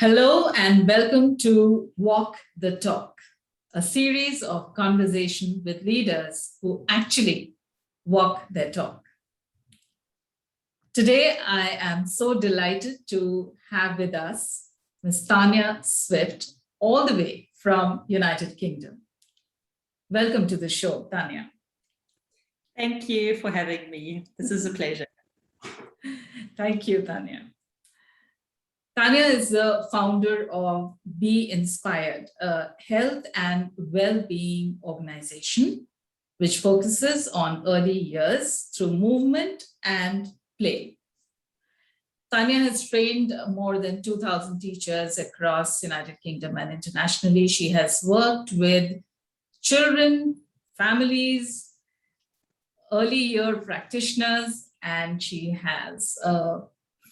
Hello and welcome to Walk the Talk, a series of conversation with leaders who actually walk their talk. Today, I am so delighted to have with us Ms. Tania Swift, all the way from United Kingdom. Welcome to the show, Tania. Thank you for having me. This is a pleasure. Thank you, Tania. Tania is the founder of Be Inspired, a health and well-being organization which focuses on early years through movement and play. Tania has trained more than 2,000 teachers across the United Kingdom and internationally. She has worked with children, families, early year practitioners, and she has a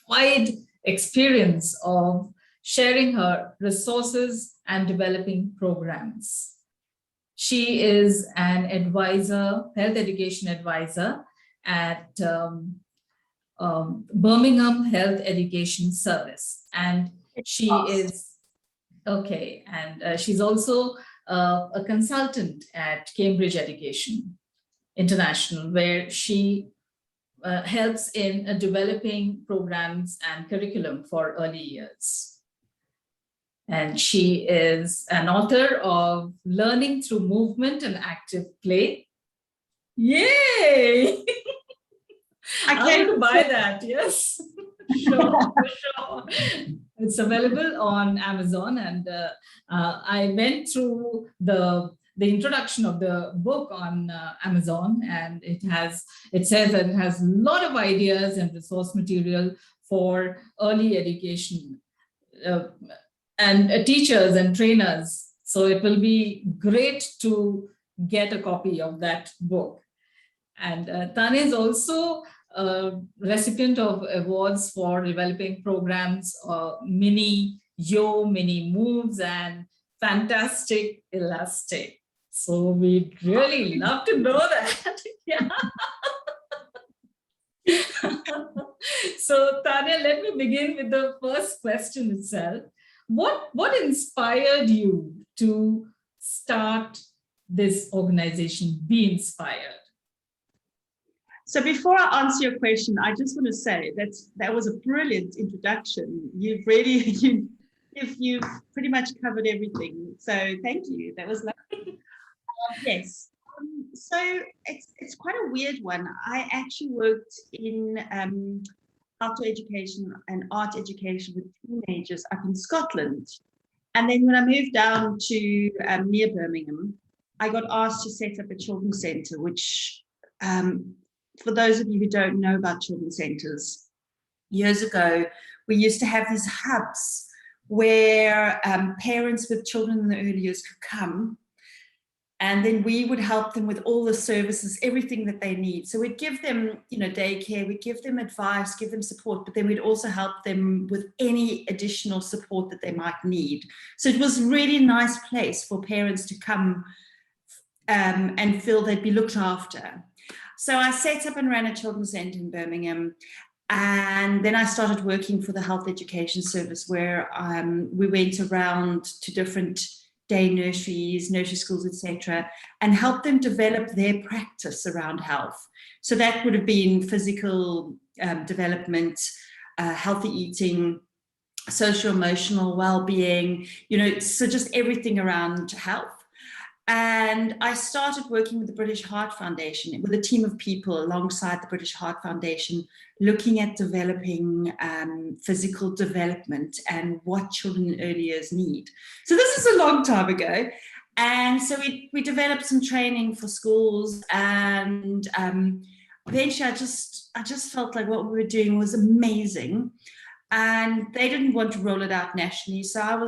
wide experience of sharing her resources and developing programs. She is an advisor, health education advisor at Birmingham Health Education Service. And she is, okay, and she's also a consultant at Cambridge Education International, where she helps in developing programs and curriculum for early years. And she is an author of Learning Through Movement and Active Play. Yay! I can't buy that, yes. Sure, for sure. It's available on Amazon, and I went through the introduction of the book on Amazon, and it says that it has a lot of ideas and resource material for early education and teachers and trainers. So it will be great to get a copy of that book. And Tania is also a recipient of awards for developing programs, mini moves, and fantastic elastic. So we'd really love to know that. Yeah. So Tania, let me begin with the first question itself. What inspired you to start this organization, Be Inspired? So before I answer your question, I just want to say that was a brilliant introduction. You've pretty much covered everything. So thank you. That was lovely. Yes. So it's quite a weird one. I actually worked in outdoor education and art education with teenagers up in Scotland. And then when I moved down to near Birmingham, I got asked to set up a children's centre, which for those of you who don't know about children's centres, years ago, we used to have these hubs where parents with children in the early years could come, and then we would help them with all the services, everything that they need. So we'd give them, daycare, we'd give them advice, give them support, but then we'd also help them with any additional support that they might need. So it was a really nice place for parents to come and feel they'd be looked after. So I set up and ran a children's centre in Birmingham. And then I started working for the Health Education Service, where we went around to different day nurseries, nursery schools, etc., and helped them develop their practice around health. So that would have been physical development, healthy eating, social-emotional well-being, so just everything around health. And I started working with the British Heart Foundation, with a team of people alongside the British Heart Foundation, looking at developing physical development and what children in early years need. So this is a long time ago. And so we developed some training for schools, and eventually I just felt like what we were doing was amazing. And they didn't want to roll it out nationally. So I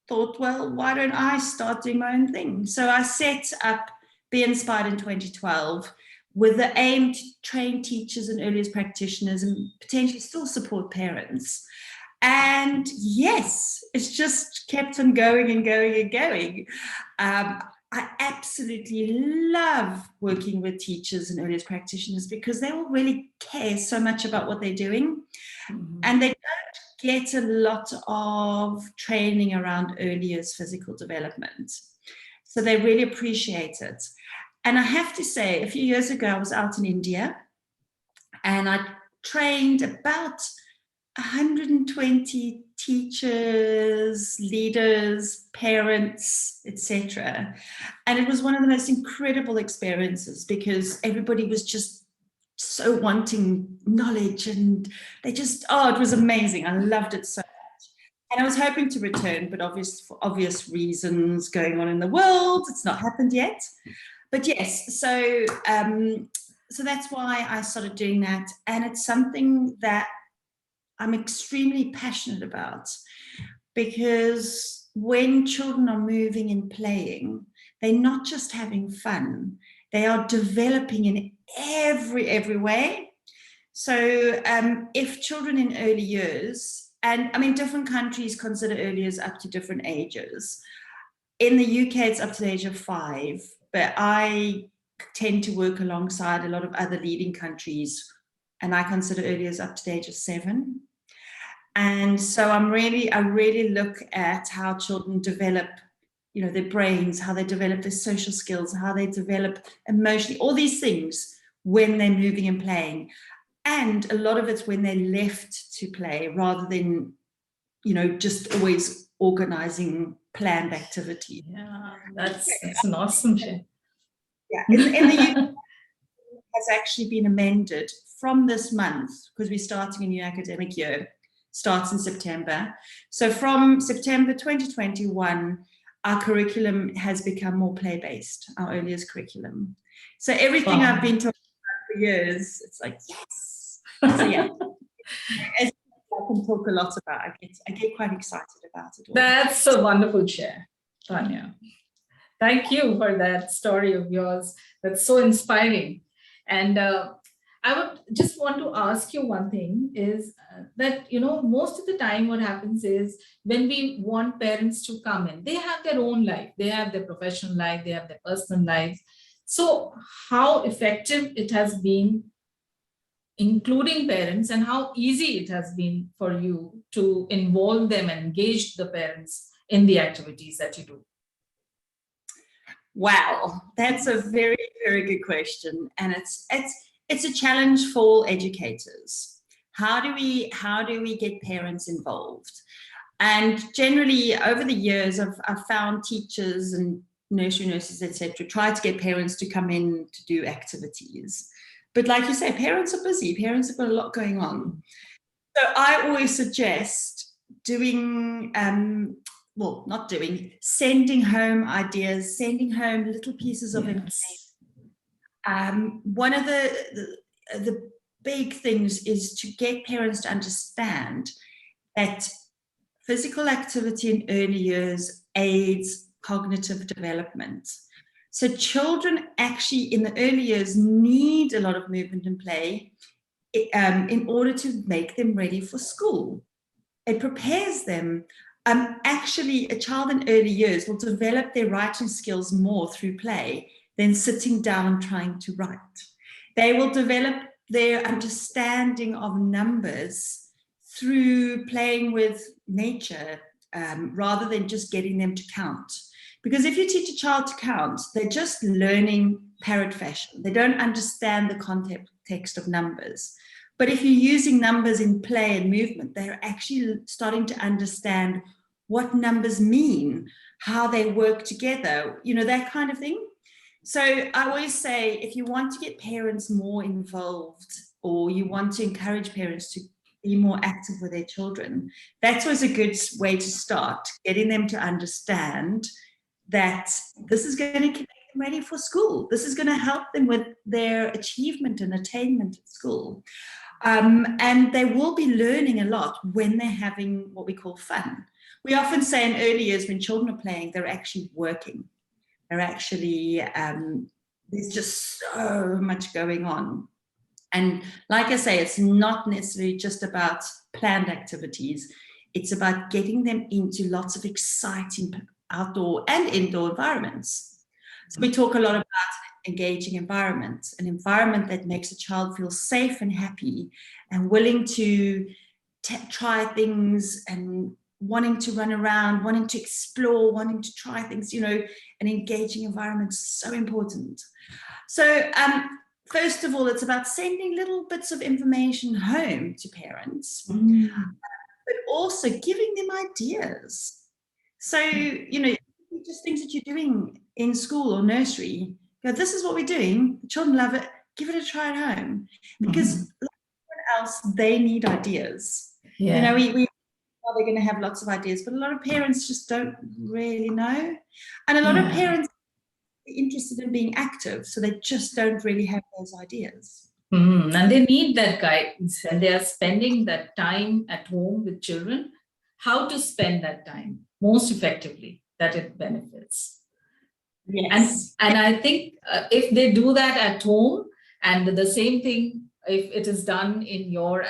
thought, well, why don't I start doing my own thing? So I set up Be Inspired in 2012 with the aim to train teachers and early years practitioners and potentially still support parents. And yes, it's just kept on going and going and going. I absolutely love working with teachers and early years practitioners because they all really care so much about what they're doing. Mm-hmm. And they don't get a lot of training around early years physical development. So they really appreciate it. And I have to say, a few years ago, I was out in India and I trained about 120 teachers, leaders, parents, etc. And it was one of the most incredible experiences because everybody was just so wanting knowledge and they just, oh, it was amazing. I loved it so much. And I was hoping to return, but for obvious reasons going on in the world, it's not happened yet. But yes, so that's why I started doing that. And it's something that I'm extremely passionate about, because when children are moving and playing, they're not just having fun, they are developing in every way. So if children in early years, and I mean, different countries consider early years up to different ages. In the UK, it's up to the age of 5, but I tend to work alongside a lot of other leading countries, and I consider early years up to the age of 7. And so I really look at how children develop, you know, their brains, how they develop their social skills, how they develop emotionally, all these things when they're moving and playing. And a lot of it's when they're left to play rather than, you know, just always organizing planned activity. Yeah, that's an awesome share. Yeah, in the UK has actually been amended from this month, because we're starting a new academic year. Starts in September. So from September 2021, our curriculum has become more play-based, our earliest curriculum. So everything I've been talking about for years, it's like, yes. So yeah, as I can talk a lot about, I get quite excited about it all. That's a wonderful share, Tania. Thank you for that story of yours. That's so inspiring. And I would just want to ask you one thing is that, you know, most of the time what happens is when we want parents to come in, they have their own life, they have their professional life, they have their personal life. So how effective it has been including parents, and how easy it has been for you to involve them and engage the parents in the activities that you do? Wow, that's a very, very good question. And it's a challenge for educators. How do we get parents involved? And generally over the years, I've found teachers and nursery nurses, etc., try to get parents to come in to do activities. But like you say, parents are busy, parents have got a lot going on. So I always suggest doing, sending home ideas, sending home little pieces of information. One of the big things is to get parents to understand that physical activity in early years aids cognitive development. So children actually in the early years need a lot of movement and play in order to make them ready for school. It prepares them. Actually, a child in early years will develop their writing skills more through play than sitting down trying to write. They will develop their understanding of numbers through playing with nature rather than just getting them to count. Because if you teach a child to count, they're just learning parrot fashion. They don't understand the context of numbers. But if you're using numbers in play and movement, they're actually starting to understand what numbers mean, how they work together, you know, that kind of thing. So I always say, if you want to get parents more involved, or you want to encourage parents to be more active with their children, that's always a good way to start, getting them to understand that this is going to make them ready for school. This is going to help them with their achievement and attainment at school. And they will be learning a lot when they're having what we call fun. We often say in early years when children are playing, they're actually working. They're actually, there's just so much going on. And like I say, it's not necessarily just about planned activities. It's about getting them into lots of exciting outdoor and indoor environments. So we talk a lot about engaging environment, an environment that makes a child feel safe and happy and willing to try things and wanting to run around, wanting to explore, wanting to try things, you know, an engaging environment is so important. So first of all, it's about sending little bits of information home to parents, but also giving them ideas. So, you know, just things that you're doing in school or nursery, go, this is what we're doing, the children love it, give it a try at home. Because like everyone else, they need ideas. You know, we they're going to have lots of ideas, but a lot of parents just don't really know. And a lot of parents are interested in being active, so they just don't really have those ideas. And they need that guidance when they are spending that time at home with children, how to spend that time most effectively, that it benefits. Yes. And I think if they do that at home, and the same thing, if it is done in your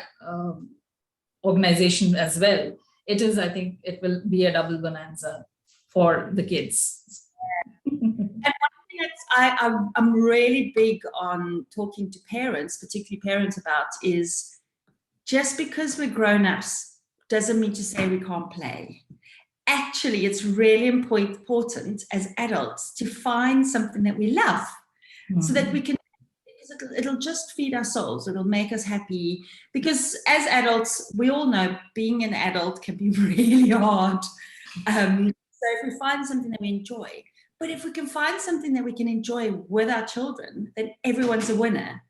organization as well, it is, I think it will be a double bonanza for the kids. And one thing that I'm really big on talking to parents, particularly parents, about is just because we're grown-ups doesn't mean to say we can't play. Actually, it's really important as adults to find something that we love so that we can, it'll just feed our souls. It'll make us happy, because as adults, we all know being an adult can be really hard. So if we find something that we enjoy, but if we can find something that we can enjoy with our children, then everyone's a winner.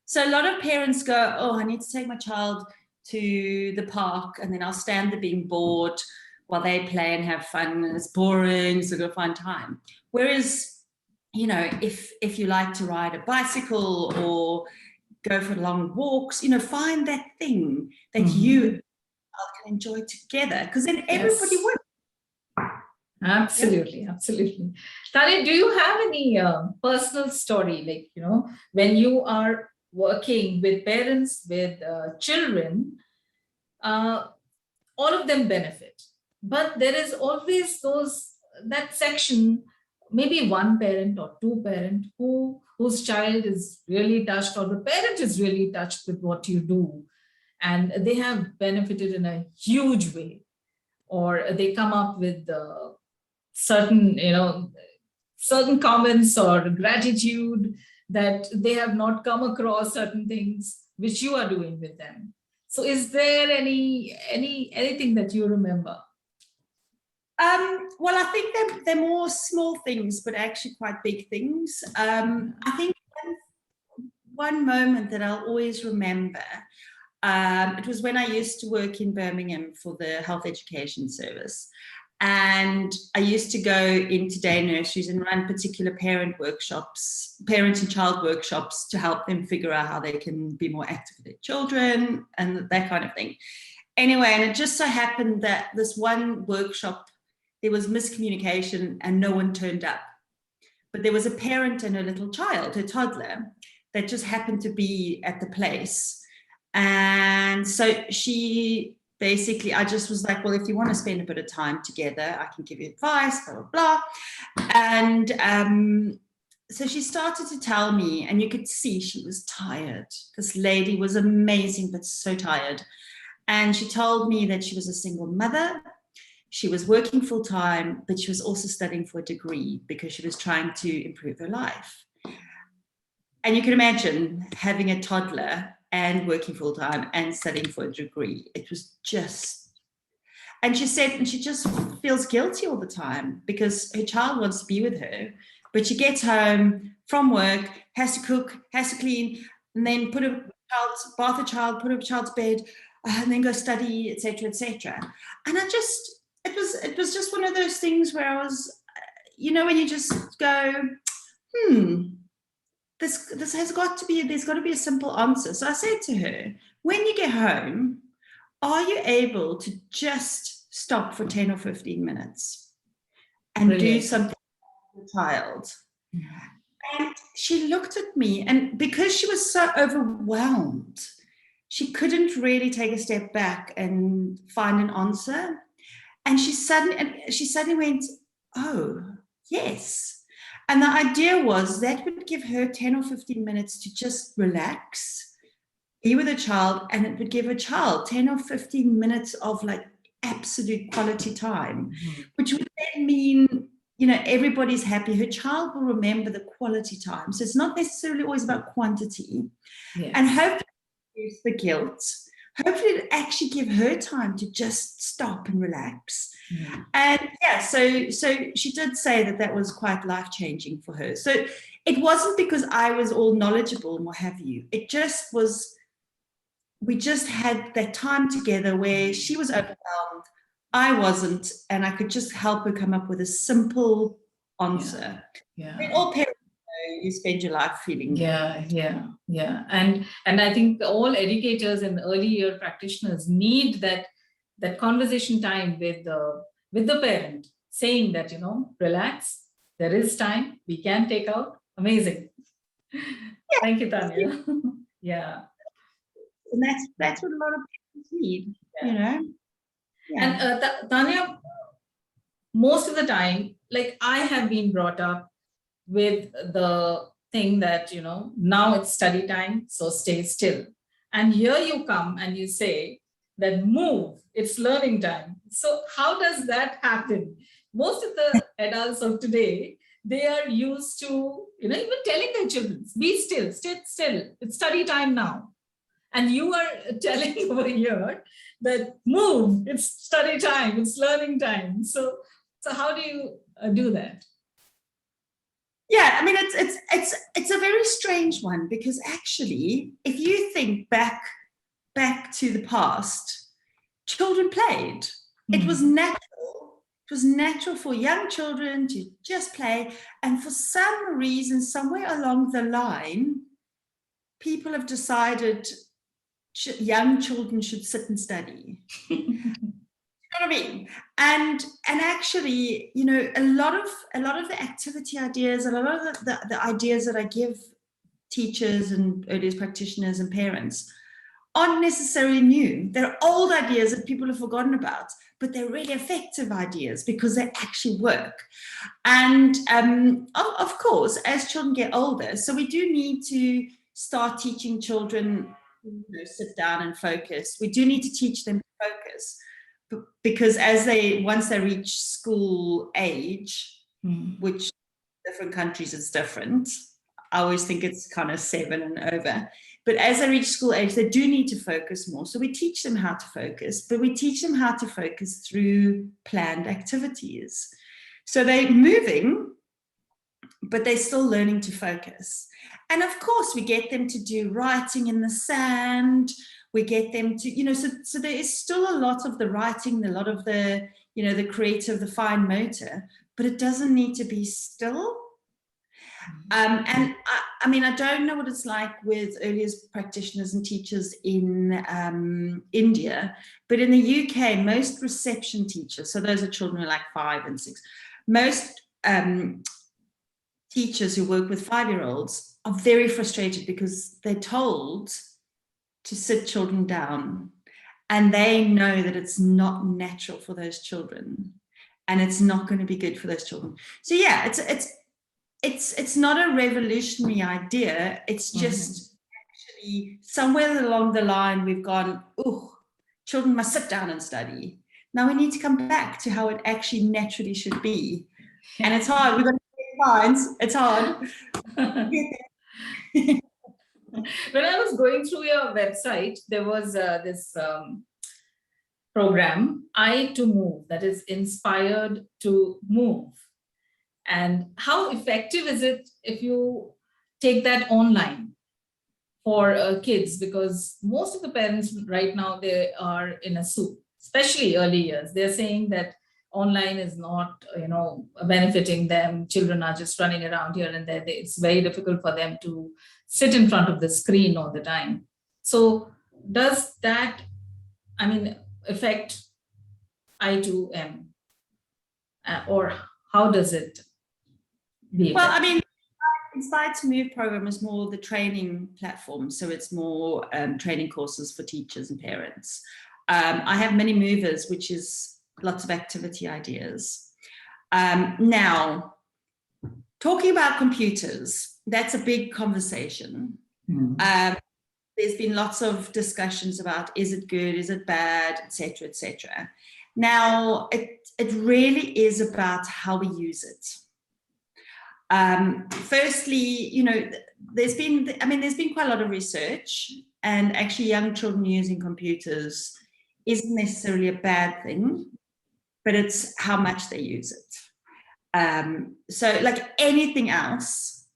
So a lot of parents go, oh, I need to take my child to the park and then I'll stand there being bored while they play and have fun, and it's boring, so go find time. Whereas, you know, if you like to ride a bicycle or go for long walks, you know, find that thing that you can enjoy together, because then everybody wins. Absolutely, absolutely. Tania, do you have any personal story, like, you know, when you are working with parents, with children, all of them benefit, but there is always that section, maybe one parent or two parent whose child is really touched, or the parent is really touched with what you do, and they have benefited in a huge way, or they come up with certain, you know, certain comments or gratitude that they have not come across certain things which you are doing with them. So is there anything that you remember? Well, I think they're more small things, but actually quite big things. I think one moment that I'll always remember, it was when I used to work in Birmingham for the Health Education Service. And I used to go into day nurseries and run particular parent and child workshops to help them figure out how they can be more active with their children and that kind of thing. Anyway, and it just so happened that this one workshop, there was miscommunication and no one turned up. But there was a parent and a little child, a toddler, that just happened to be at the place. And so she basically, I just was like, well, if you want to spend a bit of time together, I can give you advice, blah, blah, blah. And so she started to tell me, and you could see she was tired. This lady was amazing, but so tired. And she told me that she was a single mother. She was working full time, but she was also studying for a degree because she was trying to improve her life. And you can imagine having a toddler and working full time and studying for a degree. It was just, and she said, and she just feels guilty all the time because her child wants to be with her, but she gets home from work, has to cook, has to clean, and then bath a child, put a child to bed, and then go study, etc., etc. And it was just one of those things where I was, you know, when you just go, this has got to be, there's got to be a simple answer. So I said to her, when you get home, are you able to just stop for 10 or 15 minutes and do something with the child? And she looked at me, and because she was so overwhelmed, she couldn't really take a step back and find an answer. And she suddenly went, oh, yes. And the idea was that would give her 10 or 15 minutes to just relax, be with a child, and it would give a child 10 or 15 minutes of like absolute quality time, which would then mean, you know, everybody's happy. Her child will remember the quality time. So it's not necessarily always about quantity. Yes. And hopefully reduce the guilt. Hopefully it actually give her time to just stop and relax. And yeah, so she did say that was quite life-changing for her. So it wasn't because I was all knowledgeable and what have you. It just was, we just had that time together where she was overwhelmed, I wasn't, and I could just help her come up with a simple answer. Yeah. I mean, all parents know you spend your life feeling. Yeah. And I think all educators and early year practitioners need that conversation time with the parent, saying that, you know, relax, there is time, we can take out. Amazing. Yeah. Thank you, Tania. Yeah. And that's what a lot of parents need, you know. Yeah. And Tania, most of the time, like, I have been brought up with the thing that, you know, now it's study time, so stay still. And here you come and you say that move, it's learning time. So how does that happen? Most of the adults of today, they are used to, you know, even telling their children, be still, stay still, it's study time now. And you are telling over here that move, it's study time, it's learning time. So how do you do that? Yeah, I mean, it's a very strange one, because actually, if you think back to the past, children played. It was natural. It was natural for young children to just play. And for some reason, somewhere along the line, people have decided young children should sit and study. You know what I mean? And actually, you know, a lot of the activity ideas, a lot of the ideas that I give teachers and early years practitioners and parents aren't necessarily new. They're old ideas that people have forgotten about, but they're really effective ideas because they actually work. And of course, as children get older, so we do need to start teaching children, you know, sit down and focus. We do need to teach them to focus, because once they reach school age, which different countries it's different. I always think it's kind of 7 and over. But as they reach school age, they do need to focus more. So we teach them how to focus, but we teach them how to focus through planned activities. So they're moving, but they're still learning to focus. And of course, we get them to do writing in the sand. We get them to, you know, so there is still a lot of the writing, a lot of the, you know, the creative, the fine motor, but it doesn't need to be still. And I mean, I don't know what it's like with early years practitioners and teachers in India, but in the UK, most reception teachers, so those are children who are like 5 and 6, most teachers who work with 5-year-olds are very frustrated because they're told to sit children down, and they know that it's not natural for those children, and it's not going to be good for those children. So yeah, it's not a revolutionary idea. It's just actually somewhere along the line we've gone, oh, children must sit down and study. Now we need to come back to how it actually naturally should be. And it's hard. We've got to get lines. It's hard. When I was going through your website, there was this program, I to Move, that is inspired to move. And how effective is it if you take that online for kids? Because most of the parents right now, they are in a soup, especially early years. They're saying that online is not, you know, benefiting them. Children are just running around here and there. It's very difficult for them to sit in front of the screen all the time. So does that, I mean, affect I2M? Or how does it be? Well, I mean, Inspired to Move program is more the training platform. So it's more training courses for teachers and parents. I have many movers, which is lots of activity ideas. Now, talking about computers, that's a big conversation. there's been lots of discussions about, is it good, is it bad, etc., etc. Now, it really is about how we use it. Firstly, there's been quite a lot of research, and actually young children using computers isn't necessarily a bad thing, but it's how much they use it. So like anything else,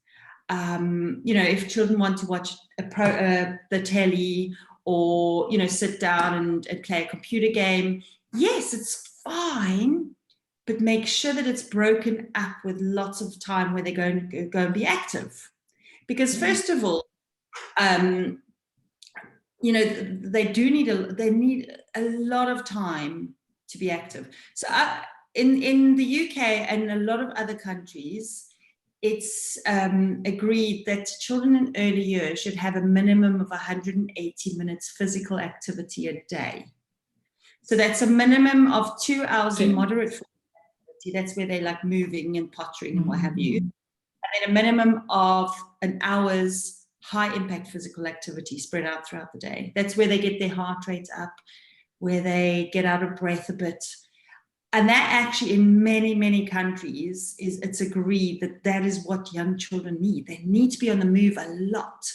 if children want to watch the telly, or sit down and play a computer game, yes, it's fine, but make sure that it's broken up with lots of time where they're going to go and be active. Because first of all, they need a lot of time to be active. So in the UK and a lot of other countries, it's agreed that children in early years should have a minimum of 180 minutes physical activity a day. So that's a minimum of 2 hours in moderate activity. That's where they're like moving and pottering and what have you. And then a minimum of an hour's high impact physical activity spread out throughout the day. That's where they get their heart rate up, where they get out of breath a bit. And that actually in many, many countries it's agreed that is what young children need. They need to be on the move a lot.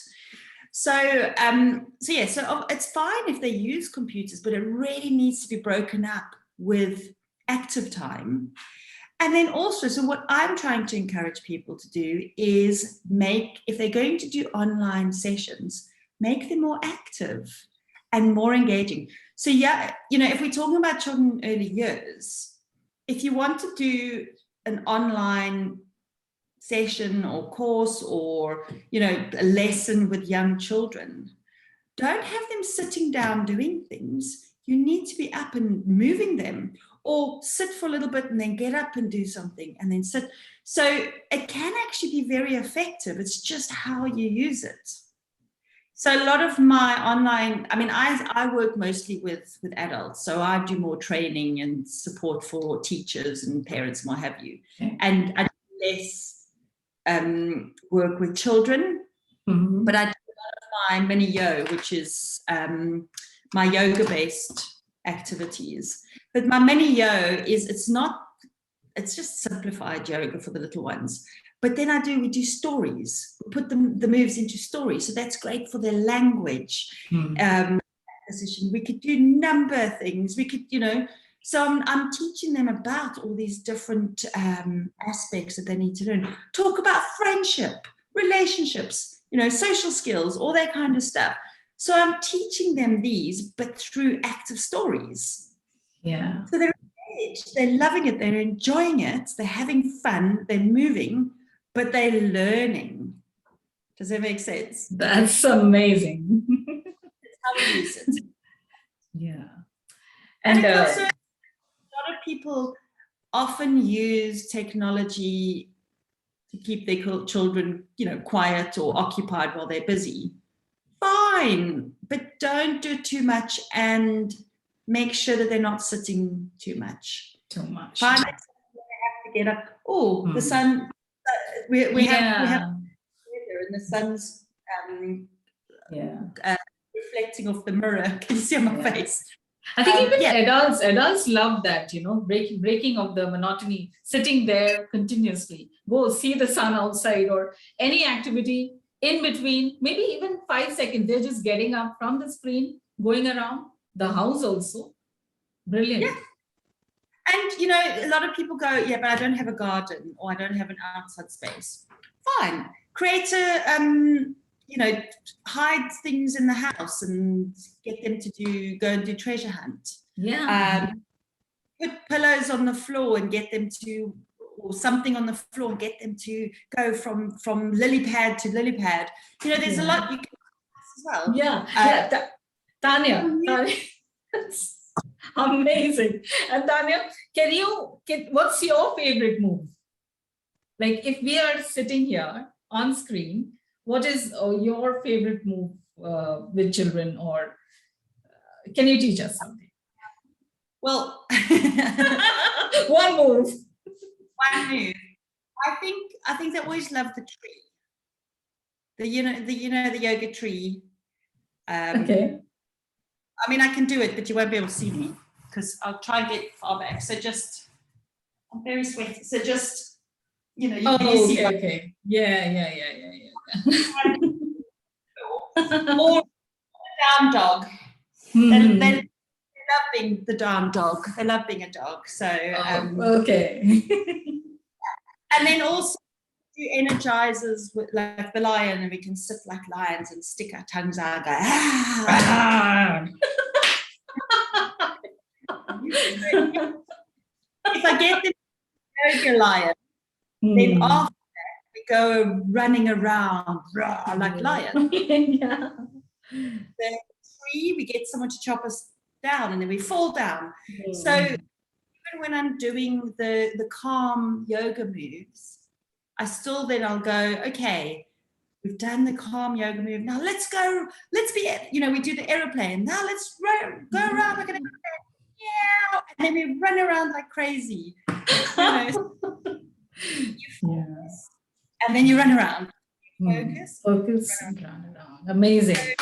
So it's fine if they use computers, but it really needs to be broken up with active time. And then also, so what I'm trying to encourage people to do is if they're going to do online sessions, make them more active and more engaging. So if we're talking about children in early years, if you want to do an online session or course or, a lesson with young children, don't have them sitting down doing things. You need to be up and moving them, or sit for a little bit and then get up and do something and then sit. So it can actually be very effective. It's just how you use it. So a lot of my online, I work mostly with adults. So I do more training and support for teachers and parents and what have you. And I do less work with children, but I do a lot of my mini yo, which is my yoga-based activities. But my mini yo it's just simplified yoga for the little ones. But then we do stories. We put the moves into stories. So that's great for their language acquisition. We could do number things. We could, so I'm teaching them about all these different aspects that they need to learn. Talk about friendship, relationships, social skills, all that kind of stuff. So I'm teaching them these, but through active stories. Yeah. So they're engaged, they're loving it, they're enjoying it, they're having fun, they're moving, but they're learning. Does that make sense? That's amazing. That's how we use it. Yeah. And also, a lot of people often use technology to keep their children, quiet or occupied while they're busy. Fine, but don't do too much, and make sure that they're not sitting too much. Fine, they have to get up. Oh, the sun. We have weather, and the sun's reflecting off the mirror. Can you see on my face? I think even adults love that, breaking of the monotony, sitting there continuously. Go see the sun outside, or any activity in between, maybe even 5 seconds. They're just getting up from the screen, going around the house also. Brilliant. Yeah. And, a lot of people go, yeah, but I don't have a garden, or I don't have an outside space. Fine. Create hide things in the house and get them to go and do treasure hunt. Yeah. Put pillows on the floor and get them to, or something on the floor and get them to go from lily pad to lily pad. There's a lot you can do as well. Yeah. Tania. Amazing. And Tania, what's your favorite move? Like, if we are sitting here on screen, what is your favorite move with children, or can you teach us something? Well, one move. I think they always love the tree. The yoga tree. Okay. I mean, I can do it, but you won't be able to see me because I'll try and get far back. So just, I'm very sweaty. So just, you know, you see. Okay. Yeah. Or down dog. Mm-hmm. They love being the down dog. They love being a dog. So, okay. and then also do energizers with like the lion, and we can sit like lions and stick our tongues out, go, ah. If I get them to yoga lion, then after that we go running around like lions. Yeah. Then 3, we get someone to chop us down, and then we fall down. So even when I'm doing the calm yoga moves, I'll go, okay, we've done the calm yoga move. Now let's go. Let's be, we do the aeroplane. Now let's go around like an aeroplane. Yeah. And then we run around like crazy. You focus, and then you run around. Focus and run around. Amazing.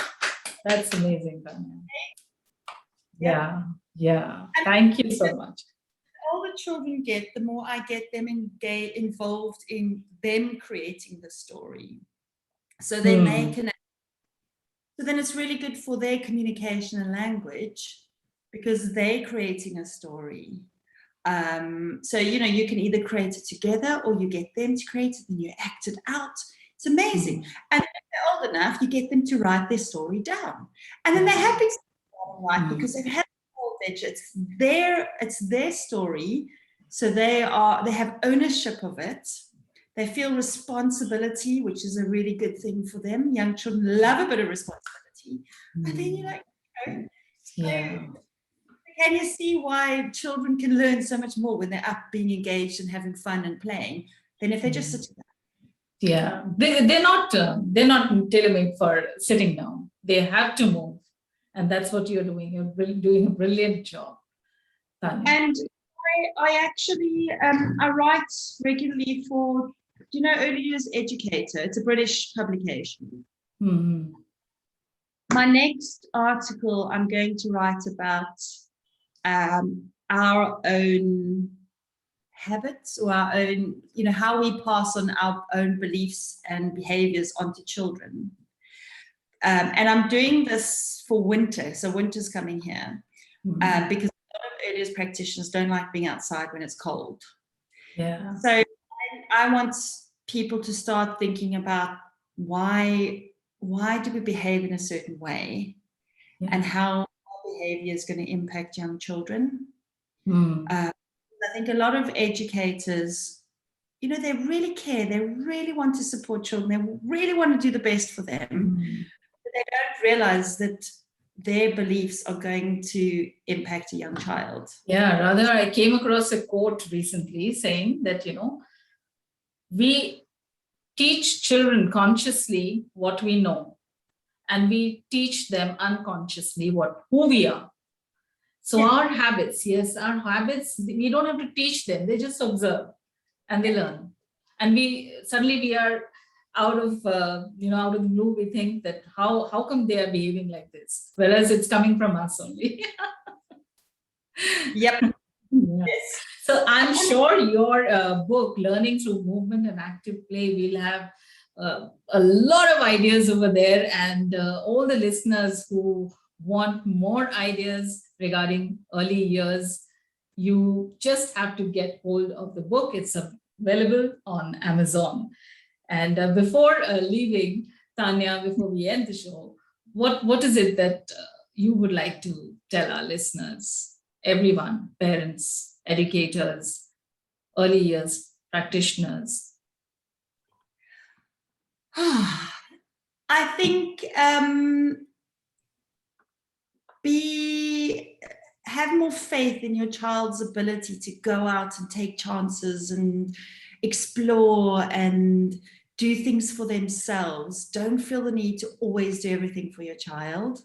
That's amazing, Tania. Yeah. Thank you so much. All the children get, the more I get them involved in them creating the story. So then they can. So then it's really good for their communication and language because they're creating a story. So, you can either create it together or you get them to create it and you act it out. It's amazing. And if they're old enough, you get them to write their story down. And then they're happy to write because they've had it's their story. So they have ownership of it. They feel responsibility, which is a really good thing for them. Young children love a bit of responsibility. But then can you see why children can learn so much more when they're up being engaged and having fun and playing than if they're just sitting down? Yeah, they're not tailor-made for sitting down. They have to move, and that's what you're doing. You're doing a brilliant job, Tania. And I actually I write regularly for Early Years Educator. It's a British publication. My next article I'm going to write about our own habits, or our own, how we pass on our own beliefs and behaviors onto children. And I'm doing this for winter. So winter's coming here because a lot of early years practitioners don't like being outside when it's cold. Yeah. So I want people to start thinking about why do we behave in a certain way and how our behavior is going to impact young children. I think a lot of educators, they really care. They really want to support children. They really want to do the best for them. But they don't realize that their beliefs are going to impact a young child. Yeah, rather I came across a quote recently saying that, we teach children consciously what we know, and we teach them unconsciously who we are. So our habits, we don't have to teach them. They just observe and they learn. And we are out of the blue. We think that how come they are behaving like this? Whereas it's coming from us only. Yep. Yes. So I'm sure your book, Learning Through Movement and Active Play, will have a lot of ideas over there. And all the listeners who want more ideas regarding early years, you just have to get hold of the book. It's available on Amazon. And before leaving, Tania, before we end the show, what is it that you would like to tell our listeners, everyone, parents, educators, early years practitioners? I think have more faith in your child's ability to go out and take chances and explore and do things for themselves. Don't feel the need to always do everything for your child.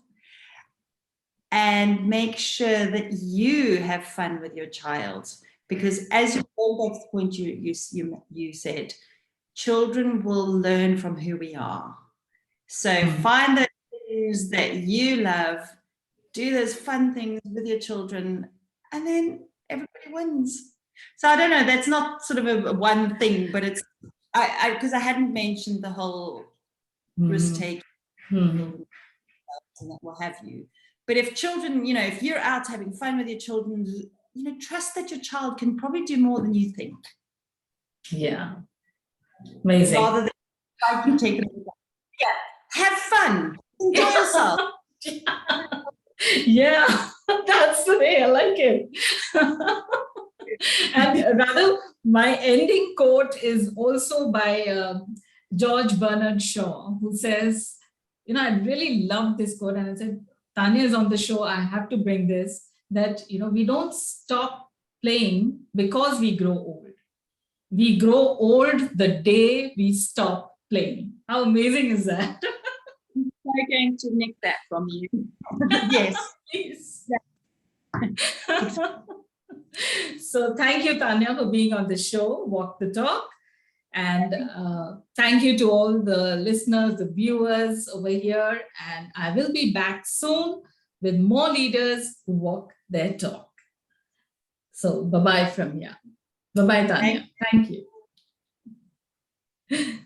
And make sure that you have fun with your child. Because as you go back to the point you said, children will learn from who we are. So find those things that you love, do those fun things with your children, and then everybody wins. So I don't know, that's not sort of a one thing, but it's, because I hadn't mentioned the whole risk taking and that will have you. But if children, if you're out having fun with your children, trust that your child can probably do more than you think. Yeah. Amazing. Rather than try to take it. Yeah. Have fun. Enjoy yourself. Yeah, that's the way I like it. And rather, my ending quote is also by George Bernard Shaw, who says, I really love this quote. And I said, Tania is on the show. I have to bring this, that, we don't stop playing because we grow old. We grow old the day we stop playing. How amazing is that? I'm going to nick that from you. Yes. Please. So thank you, Tania, for being on the show, Walk the Talk. And thank you to all the listeners, the viewers over here. And I will be back soon with more leaders who walk their talk. So bye-bye from here. Bye-bye, Tania. Thank you.